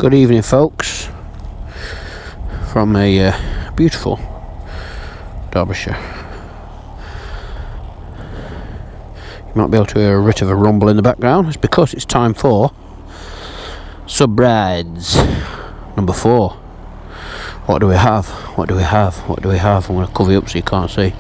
Good evening, folks, from a beautiful Derbyshire. You might be able to hear a bit of a rumble in the background. It's because it's time for sub-rides number 4. What do we have? What do we have? What do we have? I'm going to cover you up so you can't see.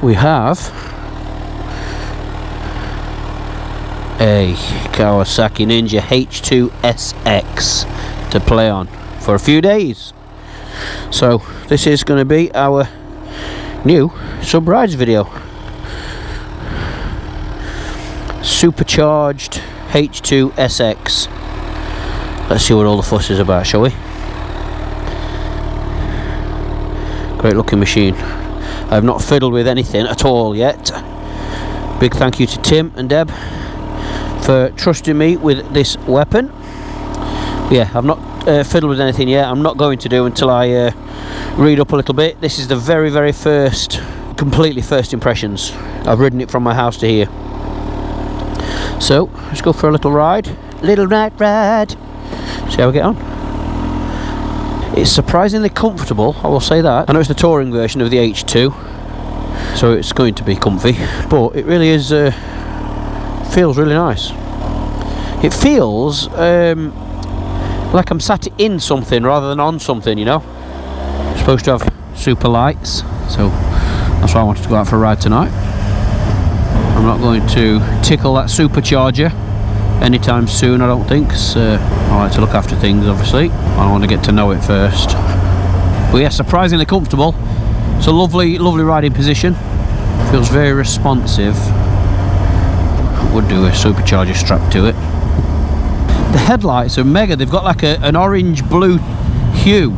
We have a Kawasaki H2SX to play on for a few days. So this is going to be our new sub-rides video. Supercharged H2SX. Let's see what all the fuss is about, shall we? Great looking machine. I have not fiddled with anything at all yet. Big thank you to Tim and Deb for trusting me with this weapon. Yeah, I've not fiddled with anything yet. I'm not going to do until I read up a little bit. This is the very first, completely first impressions. I've ridden it from my house to here. So let's go for a little ride. Little ride. See how we get on. It's surprisingly comfortable, I will say that. I know it's the touring version of the H2, so it's going to be comfy, but it really is feels really nice. It feels like I'm sat in something rather than on something, you know. It's supposed to have super lights, so that's why I wanted to go out for a ride tonight. I'm not going to tickle that supercharger anytime soon, I don't think, because I like to look after things, obviously. I want to get to know it first. But yeah, surprisingly comfortable. It's a lovely riding position. Feels very responsive. Would do a supercharger strap to it. The headlights are mega. They've got like an orange blue hue.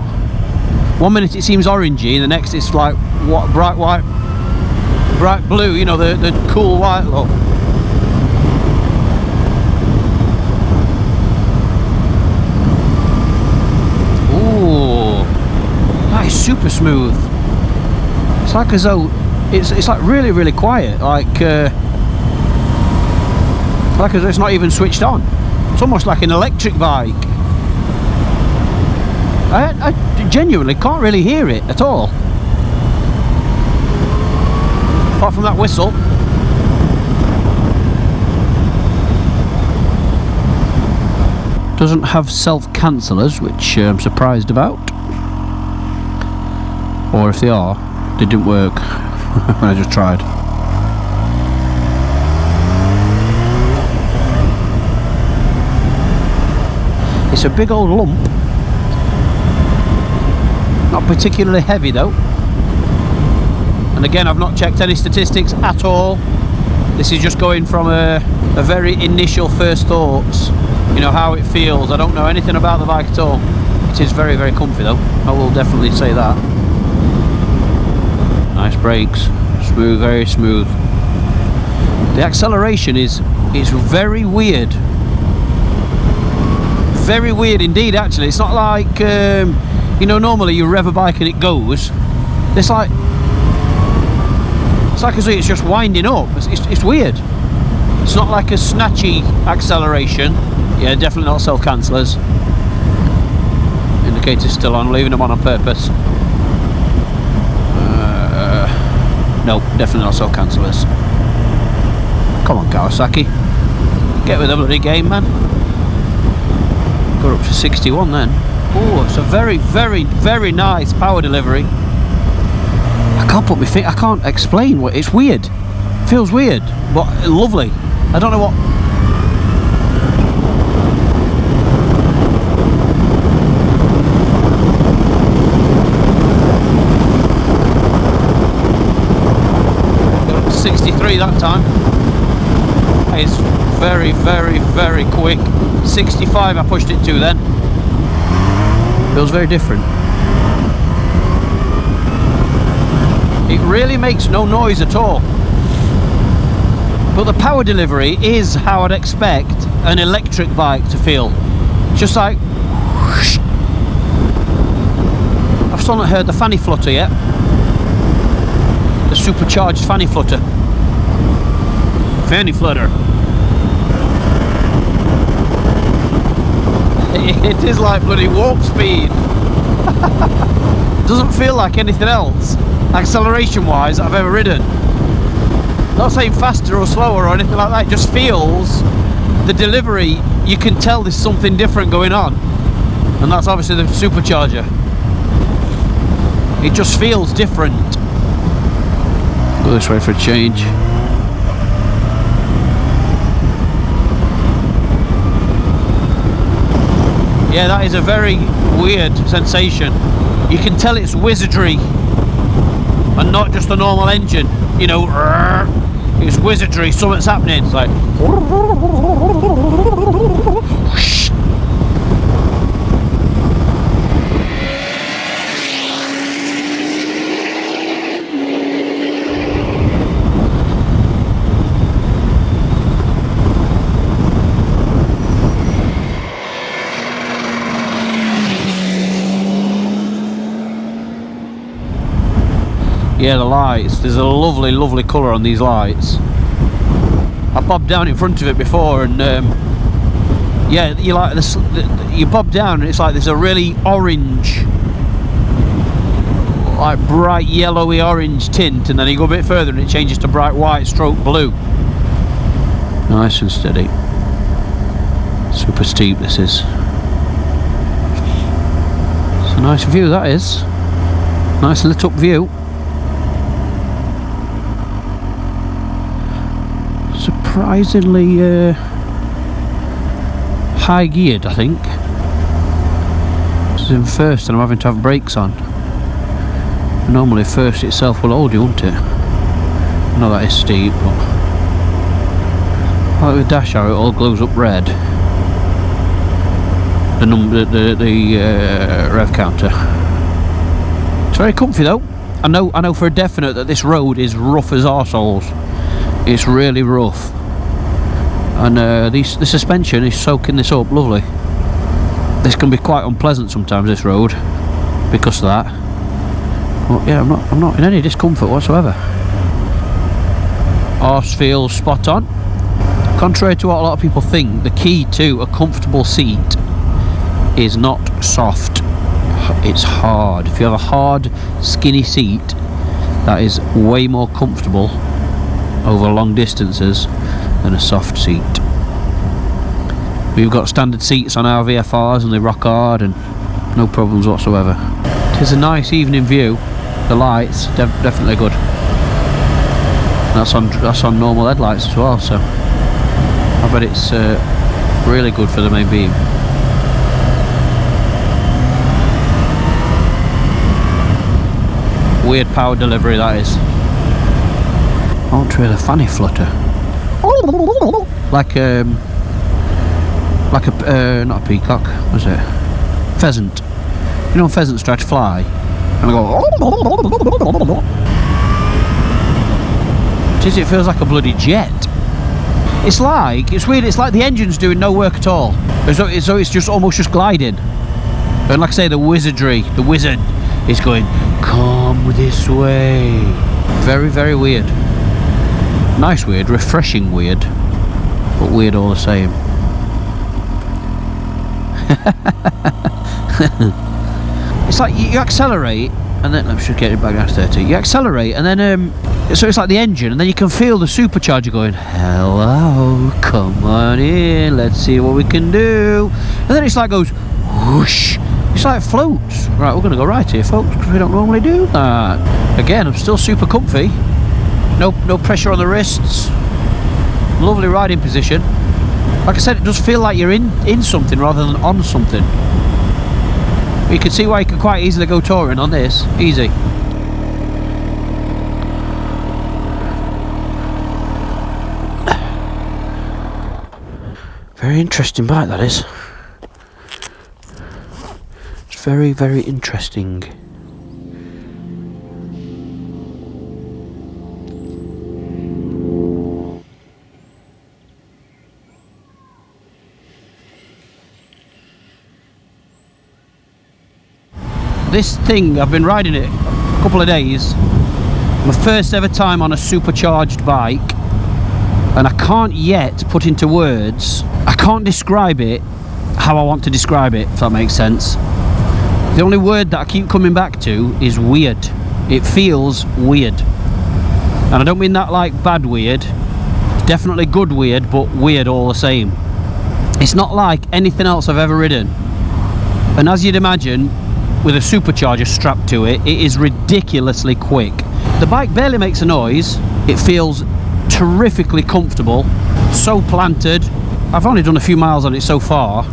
One minute it seems orangey, the next it's like what, bright white, bright blue, you know, the cool white look. Ooh, that is super smooth. It's like as though it's like really quiet, like as though it's not even switched on. It's almost like an electric bike. I genuinely can't really hear it at all, apart from that whistle. Doesn't have self-cancellers, which I'm surprised about. Or if they are, they didn't work when I just tried. It's a big old lump. Not particularly heavy though. And again, I've not checked any statistics at all. This is just going from a very initial first thoughts. You know, how it feels. I don't know anything about the bike at all. It is very comfy though. I will definitely say that. Nice brakes. Smooth, very smooth. The acceleration is very weird. Very weird indeed, actually. It's not like you know, normally you rev a bike and it goes. It's like as if it's just winding up. It's weird. It's not like a snatchy acceleration. Yeah, definitely not self-cancellers. Indicator's still on, leaving them on purpose. No, definitely not self-cancellers. Come on, Kawasaki. Get with the bloody game, man. Got up to 61 then. Oh, it's a very nice power delivery. I can't put my finger, I can't explain what, it's weird. It feels weird, but lovely. I don't know what. Got up to 63 that time. It's very quick. 65 I pushed it to then. Feels very different. It really makes no noise at all. But the power delivery is how I'd expect an electric bike to feel. Just like whoosh. I've still not heard the fanny flutter yet. The supercharged fanny flutter. Fanny flutter. It is like bloody warp speed. Doesn't feel like anything else, acceleration wise, I've ever ridden. Not saying faster or slower or anything like that, it just feels, the delivery, you can tell there's something different going on. And that's obviously the supercharger. It just feels different. Go this way for a change. Yeah, that is a very weird sensation. You can tell it's Wizardry and not just a normal engine. You know, it's Wizardry, something's happening. It's like yeah, the lights, there's a lovely colour on these lights. I bobbed down in front of it before and yeah, you like this, you bob down and it's like there's a really orange, like bright yellowy orange tint, and then you go a bit further and it changes to bright white stroke blue. Nice and steady. Super steep this is. It's a nice view that is. Nice lit up view. Surprisingly high geared, I think. This is in first and I'm having to have brakes on. Normally first itself will hold you, won't it? I know that is steep, but like with dash arrow it all glows up red. The number, the rev counter. It's very comfy though. I know for a definite that this road is rough as arseholes. It's really rough. And the suspension is soaking this up lovely. This can be quite unpleasant sometimes, this road, because of that. But yeah, I'm not in any discomfort whatsoever. Arse feels spot on. Contrary to what a lot of people think, the key to a comfortable seat is not soft, it's hard. If you have a hard, skinny seat, that is way more comfortable over long distances than a soft seat. We've got standard seats on our VFRs and they rock hard and no problems whatsoever. It is a nice evening view. The lights definitely good. That's on normal headlights as well, so I bet it's really good for the main beam. Weird power delivery that is. Aren't really a fanny flutter. Like a not a peacock, was it? Pheasant. You know, pheasants try to fly, and I go. It feels like a bloody jet. It's weird. It's like the engine's doing no work at all. So it's just almost just gliding. And like I say, the Wizardry, the wizard, is going, come this way. Very, very weird. Nice weird, refreshing weird, but weird all the same. It's like you accelerate and then, let me just get it back down to 30. You accelerate and then so it's like the engine, and then you can feel the supercharger going, hello, come on in, let's see what we can do. And then it's like goes whoosh. It's like floats. Right, we're going to go right here, folks, because we don't normally do that. Again, I'm still super comfy. No pressure on the wrists. Lovely riding position. Like I said, it does feel like you're in something rather than on something. But you can see why you can quite easily go touring on this. Easy. Very interesting bike that is. It's very, very interesting. This thing, I've been riding it a couple of days. My first ever time on a supercharged bike, and I can't yet put into words, I can't describe it how I want to describe it, if that makes sense. The only word that I keep coming back to is weird. It feels weird. And I don't mean that like bad weird. It's definitely good weird, but weird all the same. It's not like anything else I've ever ridden. And as you'd imagine, with a supercharger strapped to it, it is ridiculously quick. The bike barely makes a noise. It feels terrifically comfortable, so planted. I've only done a few miles on it so far,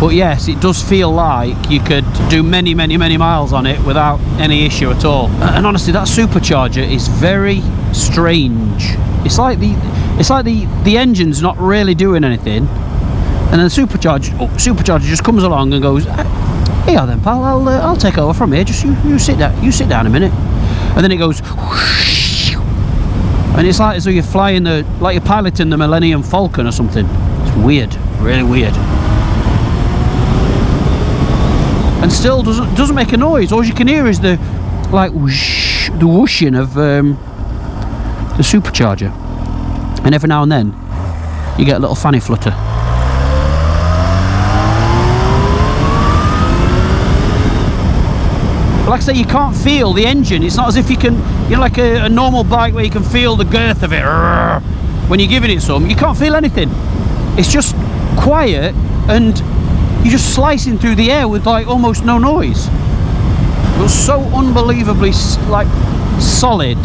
but yes, it does feel like you could do many miles on it without any issue at all. And honestly, that supercharger is very strange. It's like the engine's not really doing anything, and then the supercharger just comes along and goes, "Here then, pal, I'll take over from here. Just you sit down. You sit down a minute." And then it goes, whoosh, and it's like as though you're flying like you're piloting the Millennium Falcon or something. It's weird, really weird. And still doesn't make a noise. All you can hear is the whoosh, the whooshing of the supercharger, and every now and then you get a little fanny flutter. Like I say, you can't feel the engine. It's not as if you can, you know, like a normal bike where you can feel the girth of it when you're giving it some. You can't feel anything. It's just quiet, and you're just slicing through the air with like almost no noise. It was so unbelievably like solid.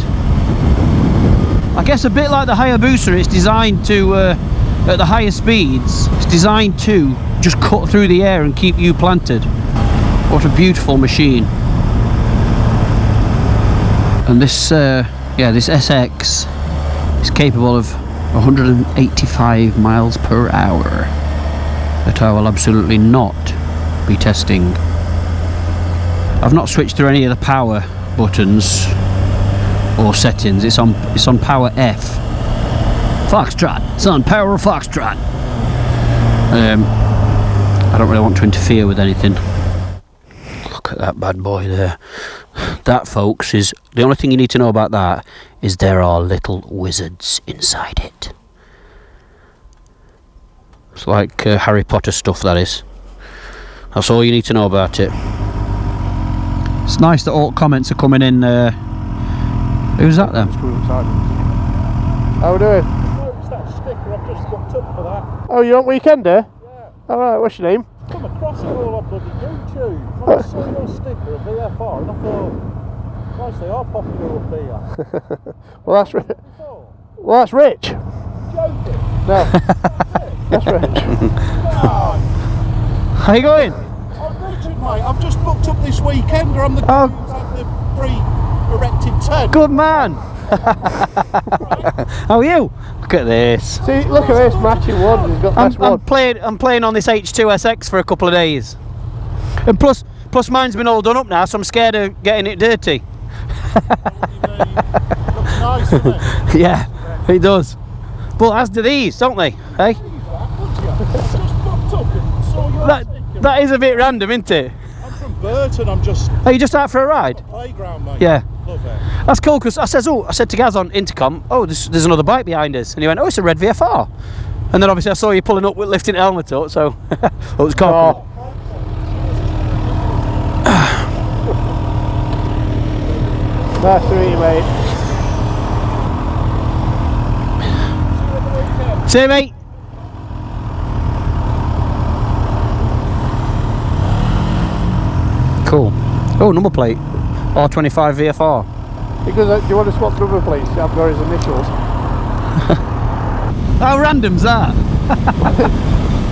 I guess a bit like the Hayabusa, it's designed to, at the higher speeds, it's designed to just cut through the air and keep you planted. What a beautiful machine. And this SX is capable of 185 miles per hour that I will absolutely not be testing. I've not switched through any of the power buttons or settings. It's on power F. Foxtrot. It's on power Foxtrot. I don't really want to interfere with anything. Look at that bad boy there. That, folks, is the only thing you need to know about that is there are little wizards inside it. It's like Harry Potter stuff, that is. That's all you need to know about it. It's nice that all comments are coming in. Who's that then? How we doing? Noticed that sticker, I've just looked up for that. Oh, you're on Weekender? Yeah. Alright, what's your name? Come across it all on bloody YouTube. I saw your sticker of VFR and I thought, Christ, they are popular up here. Well, that's Rich. Joking? No. That's Rich. How you going? I'm Richard, mate. I've just booked up this weekend. I'm the guy who's at the pre-erected tent. Good man. How are you? Look at this. See, look at this matching one. He's got this one. I'm playing on this H2SX for a couple of days, and plus mine's been all done up now, so I'm scared of getting it dirty. Looks nice, doesn't it? Yeah, it does. But as do these, don't they? Hey? That is a bit random, isn't it? I'm from Burton. I'm just. Are you just out for a ride? Playground, mate. Yeah. Love it. That's cool, because I said to Gaz on intercom, oh, there's another bike behind us, and he went, oh, it's a red VFR. And then obviously I saw you pulling up with lifting the helmet up, so it was cool. Oh. Nice to meet you, mate. See you, mate. Cool. Oh, number plate. R25 VFR. Because do you want to swap number plates? I've got his initials. How random's that?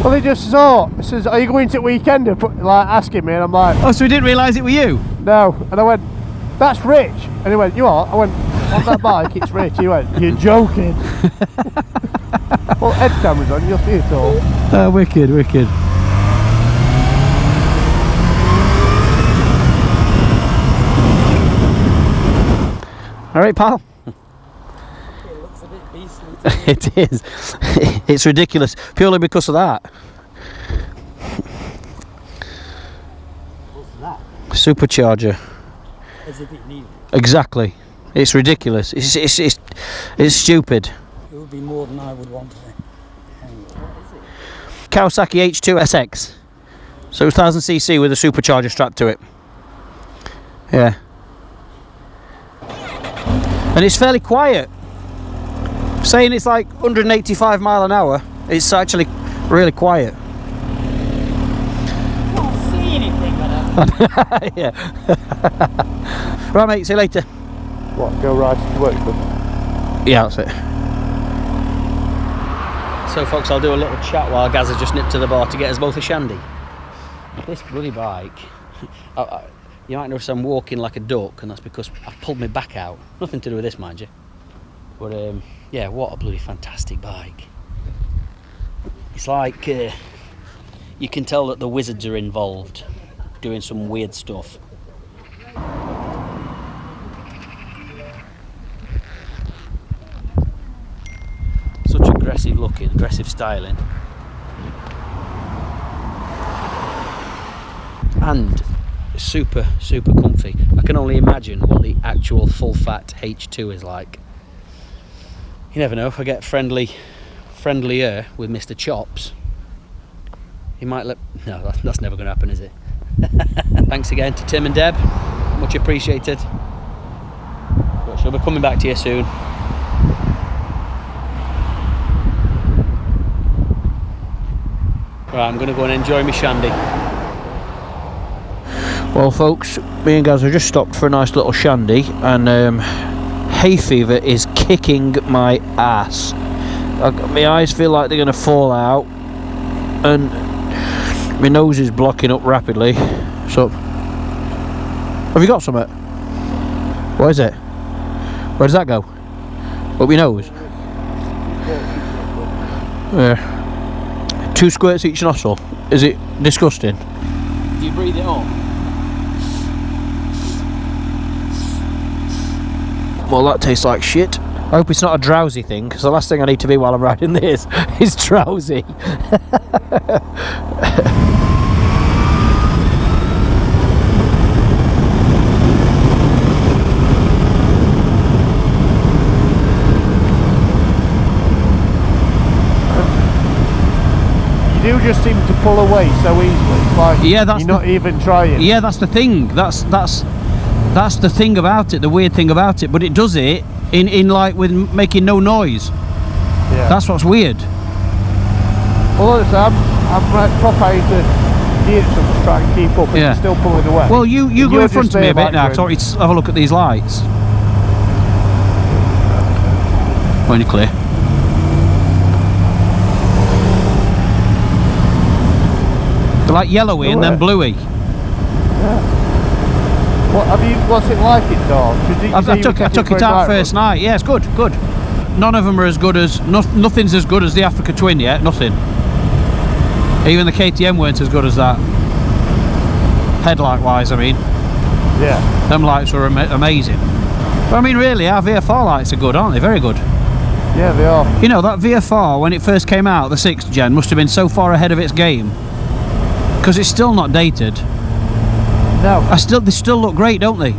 Well, they just saw. It says, "Are you going to Weekender?" Like asking me, and I'm like, Oh, so we didn't realise it were you? "No." And I went, "That's Rich." And he went, "You are?" I went, "On that bike, it's Rich." He went, "You're joking." Well, head camera's on. You'll see it all. Wicked, wicked. All right, pal. It looks a bit beastly. It is. It's ridiculous, purely because of that. What's that? Supercharger. As if it needed. Exactly. It's ridiculous. It's stupid. It would be more than I would want to. Kawasaki H2SX. So 1000cc with a supercharger strapped to it. Yeah. And it's fairly quiet. Saying it's like 185 mile an hour, it's actually really quiet. I can't see anything but Yeah. Right, mate, see you later. What, go right to work? Yeah, that's it. So folks, I'll do a little chat while Gaz has just nipped to the bar to get us both a shandy. This bloody bike, you might notice I'm walking like a duck, and that's because I've pulled my back out. Nothing to do with this, mind you. But yeah, what a bloody fantastic bike. It's like, you can tell that the wizards are involved, doing some weird stuff. Such aggressive looking, aggressive styling. And super comfy. I can only imagine what the actual full fat H2 is like. You never know, if I get friendlier with Mr. Chops, he might let... No, that's never going to happen, is it? Thanks again to Tim and Deb, much appreciated. But she'll be coming back to you soon. Right, I'm going to go and enjoy my shandy. Well folks, me and Gaz have just stopped for a nice little shandy, and hay fever is kicking my ass. My eyes feel like they're going to fall out, and my nose is blocking up rapidly. So, have you got something? What is it? Where does that go? Up your nose? Yeah. 2 squirts each nostril. Is it disgusting? Do you breathe it up? Well, that tastes like shit. I hope it's not a drowsy thing, because the last thing I need to be while I'm riding this is drowsy. You do just seem to pull away so easily. It's like, yeah, that's you're not even trying. Yeah, that's the thing. That's the thing about it, the weird thing about it. But it does it in like with making no noise. Yeah. That's what's weird. Well, honestly, I'm like proper into gear to try and keep up, and you're still pulling away. Well, you go in front of me a bit now, going... because I want you to have a look at these lights. When you're clear. They're like yellowy and then bluey. Yeah. What's it like in dark? I took it out first night. Yeah, it's good. None of them are as good as... nothing's as good as the Africa Twin yet. Nothing. Even the KTM weren't as good as that. Headlight wise, I mean. Yeah. Them lights were amazing. But I mean, really, our VFR lights are good, aren't they? Very good. Yeah, they are. You know, that VFR, when it first came out, the 6th gen, must have been so far ahead of its game. Because it's still not dated. No. They still look great, don't they?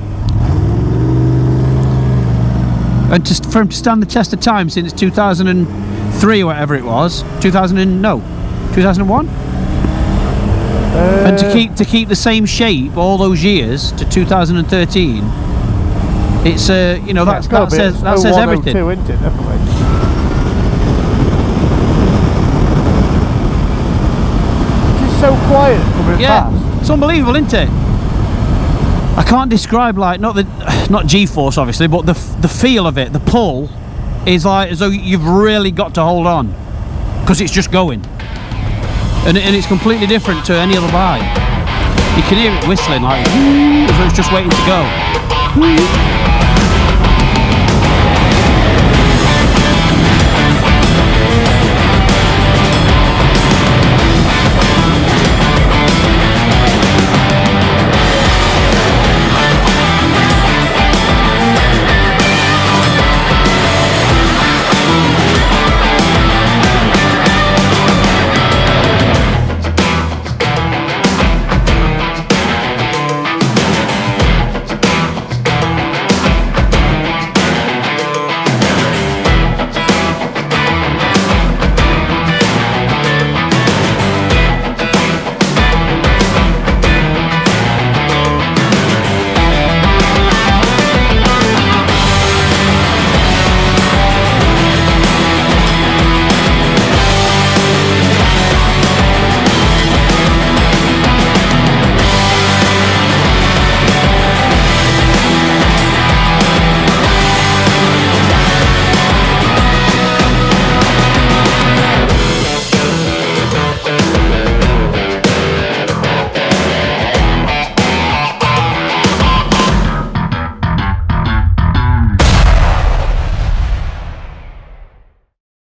And for them to stand the test of time since 2003 or whatever it was, 2001, and to keep the same shape all those years to 2013, it's you know, that says everything. Isn't it, definitely. It's so quiet coming past. It's unbelievable, isn't it? I can't describe, like, not G-force obviously, but the feel of it, the pull is like as though you've really got to hold on, because it's just going, and it's completely different to any other bike. You can hear it whistling like as though it's just waiting to go.